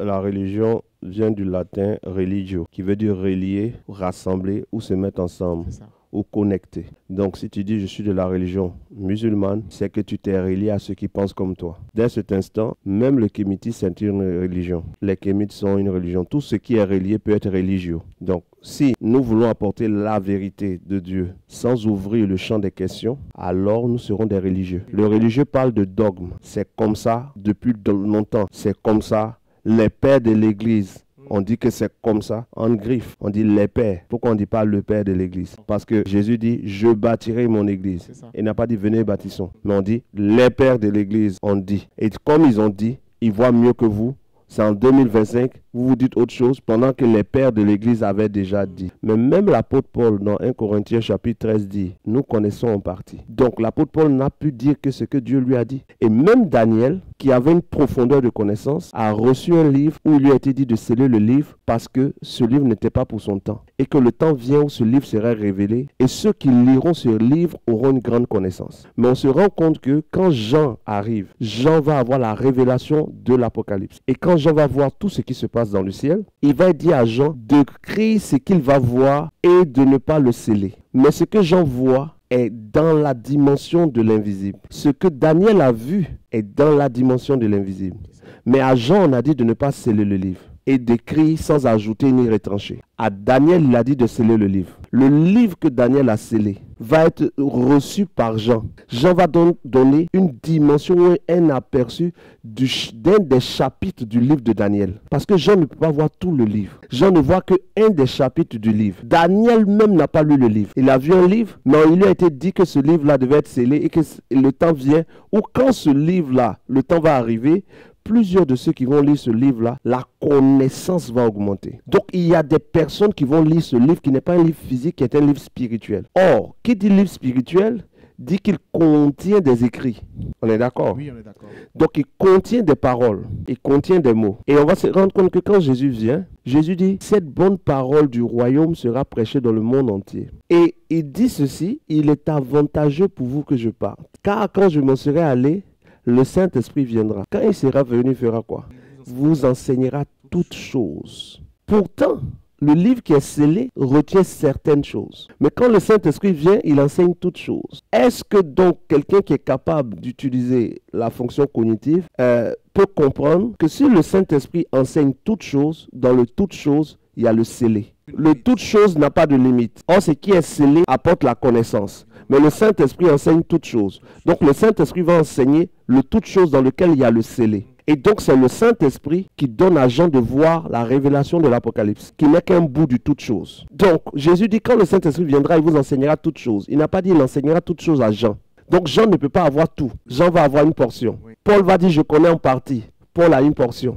La religion vient du latin religio, qui veut dire relier, rassembler ou se mettre ensemble C'est ça. ou connecter. Donc si tu dis je suis de la religion musulmane, c'est que tu t'es relié à ceux qui pensent comme toi. Dès cet instant, même le kémitisme c'est une religion. Les kémites sont une religion. Tout ce qui est relié peut être religieux. Donc si nous voulons apporter la vérité de Dieu sans ouvrir le champ des questions, alors nous serons des religieux. Le religieux parle de dogme. C'est comme ça depuis longtemps. C'est comme ça. Les pères de l'Église, on dit que c'est comme ça, en griffe, on dit les pères. Pourquoi on ne dit pas le père de l'Église? Parce que Jésus dit, je bâtirai mon Église. Il n'a pas dit, venez bâtissons. Mais on dit, les pères de l'Église, on dit. Et comme ils ont dit, ils voient mieux que vous. C'est en 2025, vous vous dites autre chose pendant que les pères de l'Église avaient déjà dit. Mais même l'apôtre Paul, dans 1 Corinthiens chapitre 13, dit, nous connaissons en partie. Donc l'apôtre Paul n'a pu dire que ce que Dieu lui a dit. Et même Daniel, qui avait une profondeur de connaissance, a reçu un livre où il lui a été dit de sceller le livre parce que ce livre n'était pas pour son temps. Et que le temps vient où ce livre serait révélé. Et ceux qui liront ce livre auront une grande connaissance. Mais on se rend compte que quand Jean arrive, Jean va avoir la révélation de l'Apocalypse. Et quand Jean va voir tout ce qui se passe dans le ciel, il va dire à Jean de crier ce qu'il va voir et de ne pas le sceller. Mais ce que Jean voit est dans la dimension de l'invisible. Ce que Daniel a vu est dans la dimension de l'invisible. Mais à Jean, on a dit de ne pas sceller le livre et d'écrire sans ajouter ni retrancher. À Daniel, il a dit de sceller le livre. Le livre que Daniel a scellé va être reçu par Jean. Jean va donc donner une dimension ou un aperçu d'un des chapitres du livre de Daniel. Parce que Jean ne peut pas voir tout le livre. Jean ne voit qu'un des chapitres du livre. Daniel même n'a pas lu le livre. Il a vu un livre, mais il lui a été dit que ce livre-là devait être scellé et que le temps vient où quand ce livre-là, le temps va arriver, plusieurs de ceux qui vont lire ce livre-là, la connaissance va augmenter. Donc, il y a des personnes qui vont lire ce livre qui n'est pas un livre physique, qui est un livre spirituel. Or, qui dit livre spirituel, dit qu'il contient des écrits. On est d'accord? Oui, on est d'accord. Donc, il contient des paroles, il contient des mots. Et on va se rendre compte que quand Jésus vient, Jésus dit, cette bonne parole du royaume sera prêchée dans le monde entier. Et il dit ceci, il est avantageux pour vous que je parte. Car quand je m'en serai allé, le Saint-Esprit viendra. Quand il sera venu, il fera quoi? Vous enseignera toutes choses. Pourtant, le livre qui est scellé retient certaines choses. Mais quand le Saint-Esprit vient, il enseigne toutes choses. Est-ce que donc quelqu'un qui est capable d'utiliser la fonction cognitive peut comprendre que si le Saint-Esprit enseigne toutes choses, dans le toutes choses, il y a le scellé. Le toute chose n'a pas de limite. Or, ce qui est scellé apporte la connaissance. Mais le Saint-Esprit enseigne toutes choses. Donc, le Saint-Esprit va enseigner le toute chose dans lequel il y a le scellé. Et donc, c'est le Saint-Esprit qui donne à Jean de voir la révélation de l'Apocalypse, qui n'est qu'un bout du toute chose. Donc, Jésus dit, quand le Saint-Esprit viendra, il vous enseignera toutes choses. Il n'a pas dit, il enseignera toutes choses à Jean. Donc, Jean ne peut pas avoir tout. Jean va avoir une portion. Paul va dire, je connais en partie. Paul a une portion.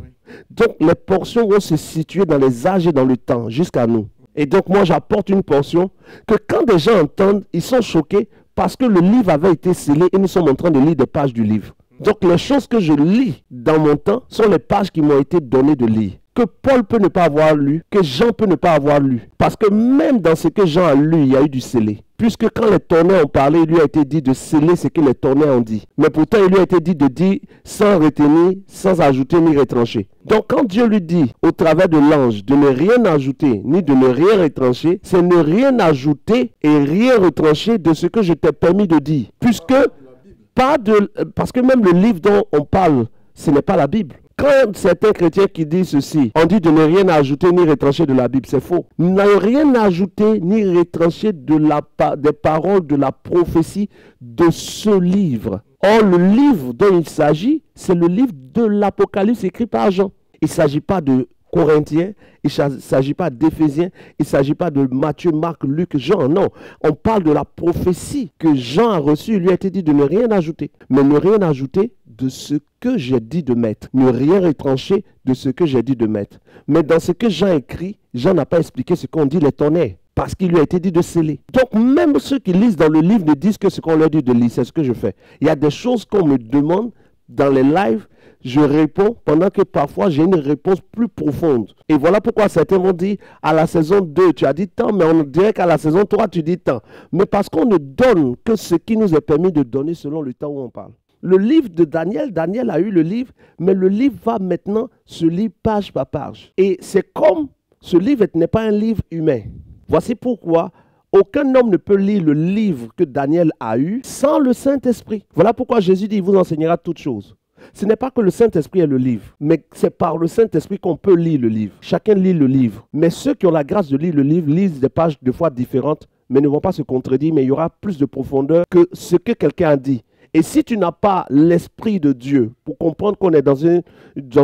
Donc, les portions vont se situer dans les âges et dans le temps, jusqu'à nous. Et donc, moi, j'apporte une portion que quand des gens entendent, ils sont choqués parce que le livre avait été scellé et nous sommes en train de lire des pages du livre. Donc, les choses que je lis dans mon temps sont les pages qui m'ont été données de lire. Que Paul peut ne pas avoir lu, que Jean peut ne pas avoir lu. Parce que même dans ce que Jean a lu, il y a eu du scellé. Puisque quand les torneurs ont parlé, il lui a été dit de sceller ce que les torneurs ont dit. Mais pourtant, il lui a été dit de dire sans retenir, sans ajouter ni retrancher. Donc, quand Dieu lui dit, au travers de l'ange, de ne rien ajouter, ni de ne rien retrancher, c'est ne rien ajouter et rien retrancher de ce que je t'ai permis de dire. Puisque, parce que même le livre dont on parle, ce n'est pas la Bible. Quand certains chrétiens qui disent ceci, on dit de ne rien ajouter ni retrancher de la Bible, c'est faux. Ne rien ajouter ni retrancher des paroles de la prophétie de ce livre. Or, le livre dont il s'agit, c'est le livre de l'Apocalypse écrit par Jean. Il ne s'agit pas de Corinthiens, il ne s'agit pas d'Éphésiens, il ne s'agit pas de Matthieu, Marc, Luc, Jean, non. On parle de la prophétie que Jean a reçue, il lui a été dit de ne rien ajouter. Mais ne rien ajouter de ce que j'ai dit de mettre. Ne rien retrancher de ce que j'ai dit de mettre. Mais dans ce que Jean écrit, Jean n'a pas expliqué ce qu'on dit les tonnerres. Parce qu'il lui a été dit de sceller. Donc même ceux qui lisent dans le livre ne disent que ce qu'on leur dit de lire, c'est ce que je fais. Il y a des choses qu'on me demande dans les lives, je réponds pendant que parfois j'ai une réponse plus profonde. Et voilà pourquoi certains vont dire à la saison 2, tu as dit tant, mais on dirait qu'à la saison 3, tu dis tant. Mais parce qu'on ne donne que ce qui nous est permis de donner selon le temps où on parle. le livre de Daniel, Daniel a eu le livre, mais le livre va maintenant se lire page par page. Et c'est comme ce livre n'est pas un livre humain. Voici pourquoi aucun homme ne peut lire le livre que Daniel a eu sans le Saint-Esprit. Voilà pourquoi Jésus dit, il vous enseignera toutes choses. Ce n'est pas que le Saint-Esprit est le livre, mais c'est par le Saint-Esprit qu'on peut lire le livre. Chacun lit le livre. Mais ceux qui ont la grâce de lire le livre lisent des pages de fois différentes, mais ne vont pas se contredire, mais il y aura plus de profondeur que ce que quelqu'un a dit. Et si tu n'as pas l'Esprit de Dieu pour comprendre qu'on est dans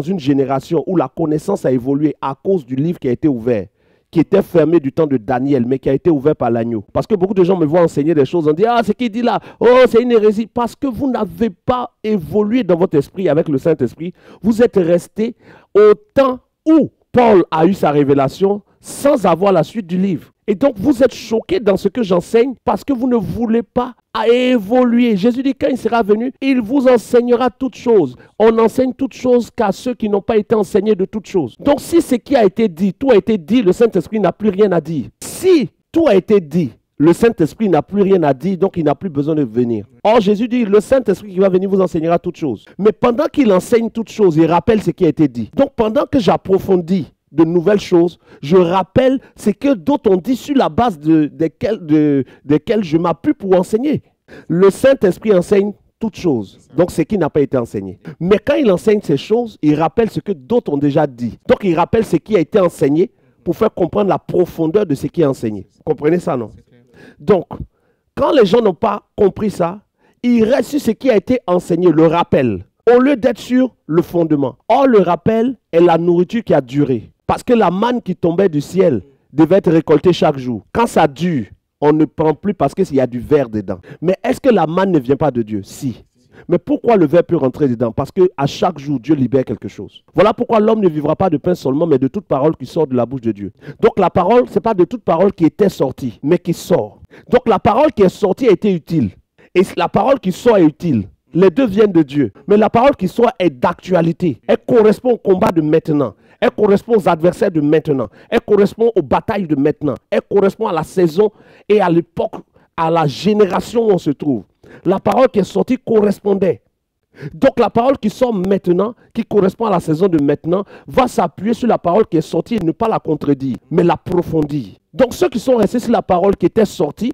une génération où la connaissance a évolué à cause du livre qui a été ouvert, qui était fermé du temps de Daniel, mais qui a été ouvert par l'agneau. Parce que beaucoup de gens me voient enseigner des choses, on dit, ah, ce qu'il dit là, oh, c'est une hérésie. Parce que vous n'avez pas évolué dans votre esprit avec le Saint-Esprit. Vous êtes resté au temps où Paul a eu sa révélation sans avoir la suite du livre. Et donc, vous êtes choqués dans ce que j'enseigne parce que vous ne voulez pas évoluer. Jésus dit, quand il sera venu, il vous enseignera toutes choses. On enseigne toutes choses qu'à ceux qui n'ont pas été enseignés de toutes choses. Donc, si ce qui a été dit, tout a été dit, le Saint-Esprit n'a plus rien à dire. Si tout a été dit, le Saint-Esprit n'a plus rien à dire, donc il n'a plus besoin de venir. Or, Jésus dit, le Saint-Esprit qui va venir vous enseignera toutes choses. Mais pendant qu'il enseigne toutes choses, il rappelle ce qui a été dit. Donc, pendant que j'approfondis de nouvelles choses, je rappelle ce que d'autres ont dit sur la base desquelles je m'appuie pour enseigner. Le Saint-Esprit enseigne toutes choses, donc ce qui n'a pas été enseigné. Mais quand il enseigne ces choses, il rappelle ce que d'autres ont déjà dit. Donc il rappelle ce qui a été enseigné pour faire comprendre la profondeur de ce qui est enseigné. Vous comprenez ça, non? Donc, quand les gens n'ont pas compris ça, ils restent sur ce qui a été enseigné, le rappel, au lieu d'être sur le fondement. Or, le rappel est la nourriture qui a duré. Parce que la manne qui tombait du ciel devait être récoltée chaque jour. Quand ça dure, on ne prend plus parce qu'il y a du verre dedans. Mais est-ce que la manne ne vient pas de Dieu? Si. Mais pourquoi le verre peut rentrer dedans? Parce qu'à chaque jour, Dieu libère quelque chose. Voilà pourquoi l'homme ne vivra pas de pain seulement, mais de toute parole qui sort de la bouche de Dieu. Donc la parole, ce n'est pas de toute parole qui était sortie, mais qui sort. Donc la parole qui est sortie a été utile. Et la parole qui sort est utile. Les deux viennent de Dieu. Mais la parole qui sort est d'actualité. Elle correspond au combat de maintenant. Elle correspond aux adversaires de maintenant. Elle correspond aux batailles de maintenant. Elle correspond à la saison et à l'époque, à la génération où on se trouve. La parole qui est sortie correspondait. Donc la parole qui sort maintenant, qui correspond à la saison de maintenant, va s'appuyer sur la parole qui est sortie et ne pas la contredire, mais l'approfondir. Donc ceux qui sont restés sur la parole qui était sortie,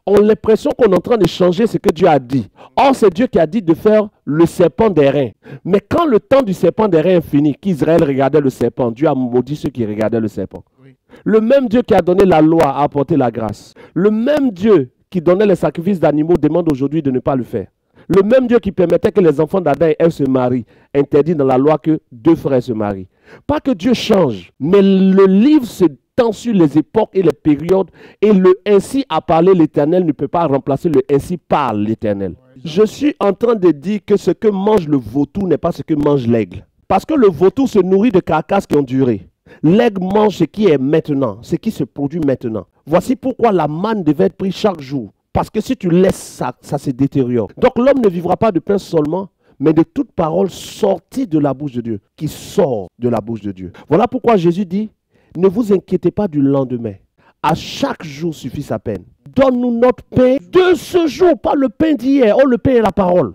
ont l'impression qu'on est en train de changer ce que Dieu a dit. Or, c'est Dieu qui a dit de faire le serpent d'airain. Mais quand le temps du serpent d'airain est fini, qu'Israël regardait le serpent, Dieu a maudit ceux qui regardaient le serpent. Oui. Le même Dieu qui a donné la loi a apporté la grâce. Le même Dieu qui donnait les sacrifices d'animaux demande aujourd'hui de ne pas le faire. Le même Dieu qui permettait que les enfants d'Adam et Ève se marient, interdit dans la loi que deux frères se marient. Pas que Dieu change, mais le livre se tend sur les époques et les périodes, et le ainsi a parlé l'Éternel ne peut pas remplacer le ainsi parle l'Éternel. Je suis en train de dire que ce que mange le vautour n'est pas ce que mange l'aigle. Parce que le vautour se nourrit de carcasses qui ont duré. L'aigle mange ce qui est maintenant, ce qui se produit maintenant. Voici pourquoi la manne devait être prise chaque jour. Parce que si tu laisses ça, ça se détériore. Donc l'homme ne vivra pas de pain seulement, mais de toute parole sortie de la bouche de Dieu, qui sort de la bouche de Dieu. Voilà pourquoi Jésus dit, ne vous inquiétez pas du lendemain. À chaque jour suffit sa peine. Donne-nous notre pain de ce jour, pas le pain d'hier. Oh, le pain est la parole.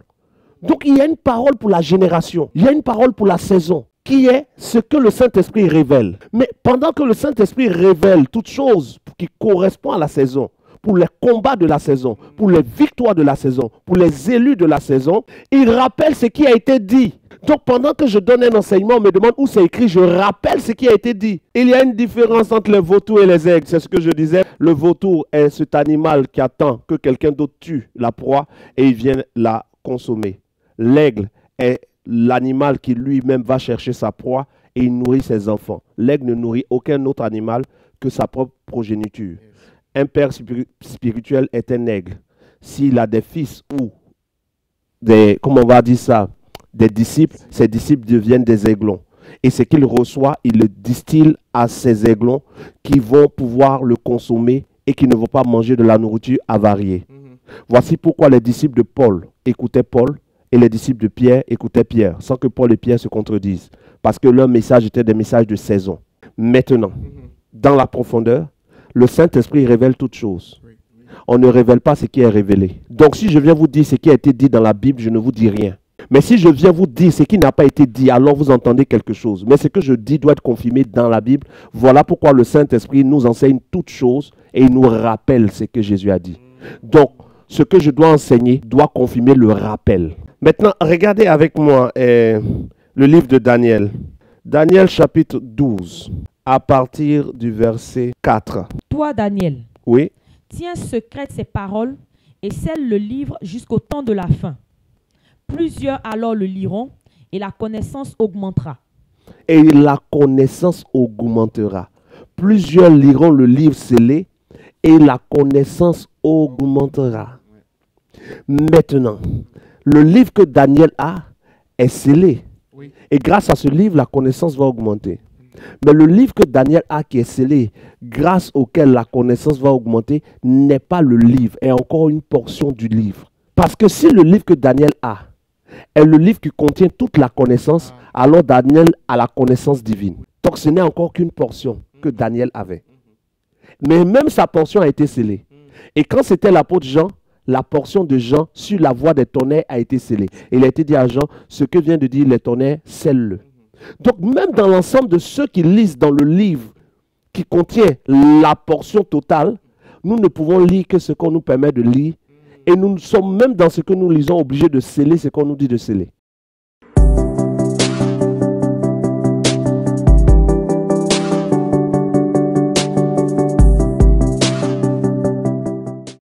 Donc il y a une parole pour la génération. Il y a une parole pour la saison, qui est ce que le Saint-Esprit révèle. Mais pendant que le Saint-Esprit révèle toutes choses qui correspondent à la saison, pour les combats de la saison, pour les victoires de la saison, pour les élus de la saison, il rappelle ce qui a été dit. Donc pendant que je donne un enseignement, on me demande où c'est écrit, je rappelle ce qui a été dit. Il y a une différence entre les vautours et les aigles, c'est ce que je disais. Le vautour est cet animal qui attend que quelqu'un d'autre tue la proie et il vient la consommer. L'aigle est l'animal qui lui-même va chercher sa proie et il nourrit ses enfants. L'aigle ne nourrit aucun autre animal que sa propre progéniture. Un père spirituel est un aigle. S'il a des fils ou des, comment on va dire ça, des disciples, ses disciples deviennent des aiglons. Et ce qu'il reçoit, il le distille à ces aiglons qui vont pouvoir le consommer et qui ne vont pas manger de la nourriture avariée. Voici pourquoi les disciples de Paul écoutaient Paul et les disciples de Pierre écoutaient Pierre, sans que Paul et Pierre se contredisent. Parce que leur message était des messages de saison. Maintenant, dans la profondeur, le Saint-Esprit révèle toutes choses. On ne révèle pas ce qui est révélé. Donc si je viens vous dire ce qui a été dit dans la Bible, je ne vous dis rien. Mais si je viens vous dire ce qui n'a pas été dit, alors vous entendez quelque chose. Mais ce que je dis doit être confirmé dans la Bible. Voilà pourquoi le Saint-Esprit nous enseigne toutes choses et il nous rappelle ce que Jésus a dit. Donc, ce que je dois enseigner doit confirmer le rappel. Maintenant, regardez avec moi le livre de Daniel. Daniel chapitre 12, à partir du verset 4. Toi, Daniel, Oui. tiens secrètes ces paroles et scelle le livre jusqu'au temps de la fin. Plusieurs alors le liront et la connaissance augmentera. Et la connaissance augmentera. Plusieurs liront le livre scellé et la connaissance augmentera. Maintenant, le livre que Daniel a est scellé. Oui. Et grâce à ce livre, la connaissance va augmenter. Mais le livre que Daniel a qui est scellé, grâce auquel la connaissance va augmenter, n'est pas le livre, est encore une portion du livre. Parce que si le livre que Daniel a est le livre qui contient toute la connaissance, alors Daniel a la connaissance divine. Donc ce n'est encore qu'une portion que Daniel avait. Mais même sa portion a été scellée. Et quand c'était l'apôtre Jean, la portion de Jean sur la voie des tonnerres a été scellée. Et il a été dit à Jean, ce que vient de dire les tonnerres, scelle-le. Donc même dans l'ensemble de ceux qui lisent dans le livre qui contient la portion totale, nous ne pouvons lire que ce qu'on nous permet de lire. Et nous sommes même dans ce que nous lisons obligés de sceller ce qu'on nous dit de sceller.